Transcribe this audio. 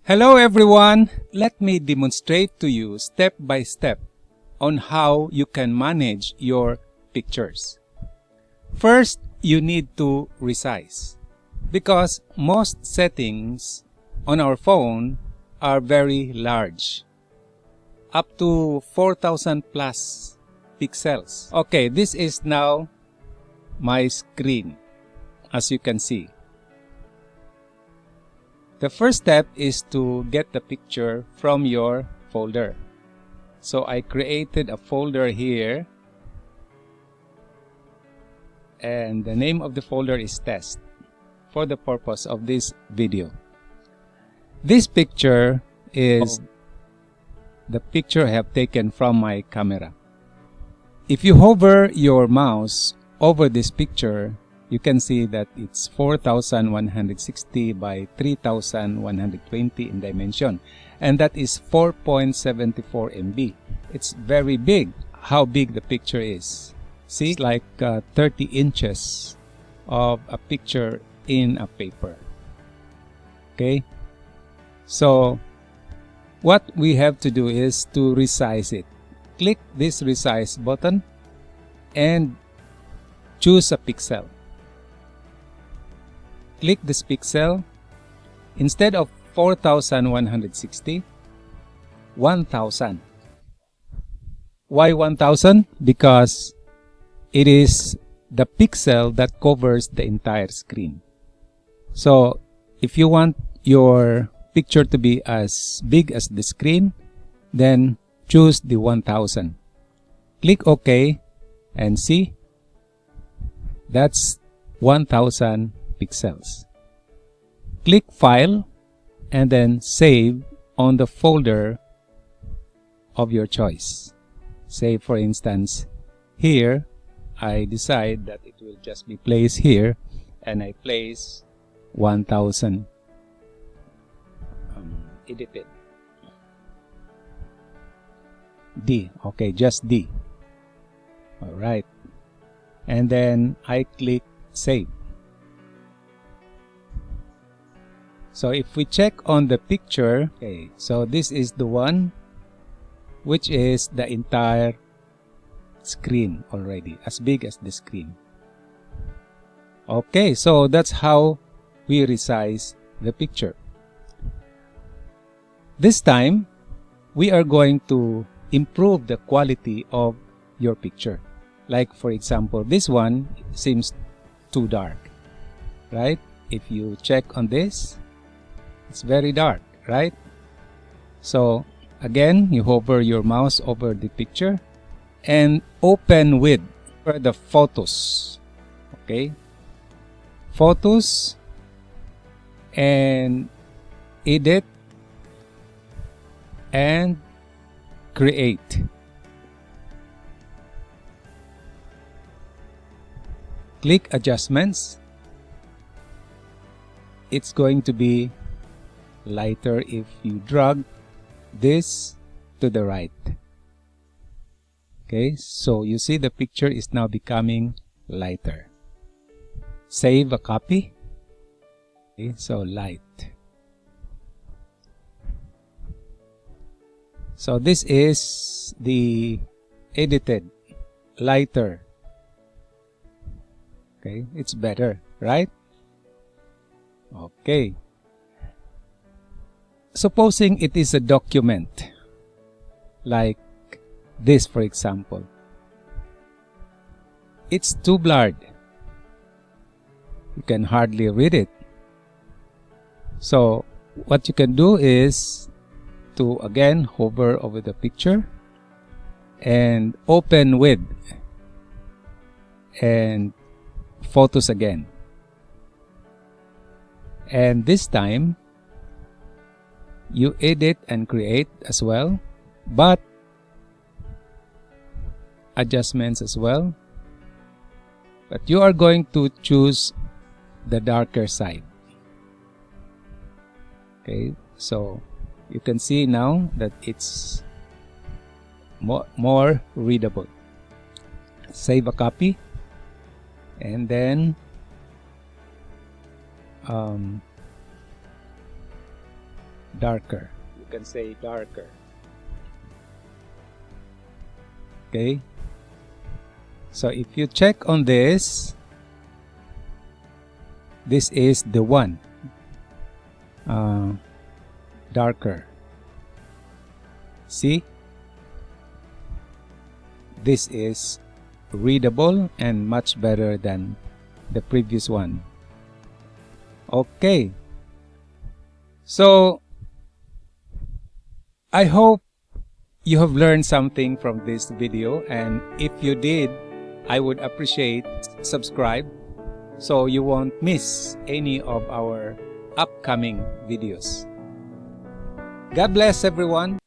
Hello everyone! Let me demonstrate to you step by step on how you can manage your pictures. First, you need to resize because most settings on our phone are very large, up to 4,000 plus pixels. Okay, this is now my screen, as you can see. The first step is to get the picture from your folder. So I created a folder here, and the name of the folder is test for the purpose of this video. This picture is the picture I have taken from my camera. If you hover your mouse over this picture, you can see that it's 4,160 by 3,120 in dimension, and that is 4.74 MB. It's very big. How big the picture is. See, it's like 30 inches of a picture in a paper. Okay, so what we have to do is to resize it. Click this resize button and choose a pixel. Click this pixel. Instead of 4,160, 1,000. Why 1,000? Because it is the pixel that covers the entire screen. So if you want your picture to be as big as the screen, then choose the 1,000. Click OK and see, that's 1,000 pixels. Click File and then Save on the folder of your choice. Say for instance, here I decide that it will just be placed here, and I place 1,000 edited. D. Okay, just D. Alright. And then I click Save. So if we check on the picture, okay, so this is the one which is the entire screen already, as big as the screen. Okay, so that's how we resize the picture. This time, we are going to improve the quality of your picture. Like for example, this one seems too dark, right? If you check on this, it's very dark, right? So again, you hover your mouse over the picture and open with the photos. Okay, photos, and edit and create. Click adjustments. It's going to be lighter if you drag this to the right. Okay, so you see the picture is now becoming lighter. Save a copy. Okay, so light. So this is the edited lighter. Okay, it's better, right? Okay. Supposing it is a document, like this for example. It's too blurred. You can hardly read it. So what you can do is to again hover over the picture and open with and photos again. And this time you edit and create as well, but adjustments as well. But you are going to choose the darker side. Okay, so you can see now that it's more readable. Save a copy and then darker. You can say darker. Okay. So if you check on this, this is the one. Darker. See? This is readable and much better than the previous one. Okay. So, I hope you have learned something from this video, and if you did, I would appreciate subscribe so you won't miss any of our upcoming videos. God bless everyone.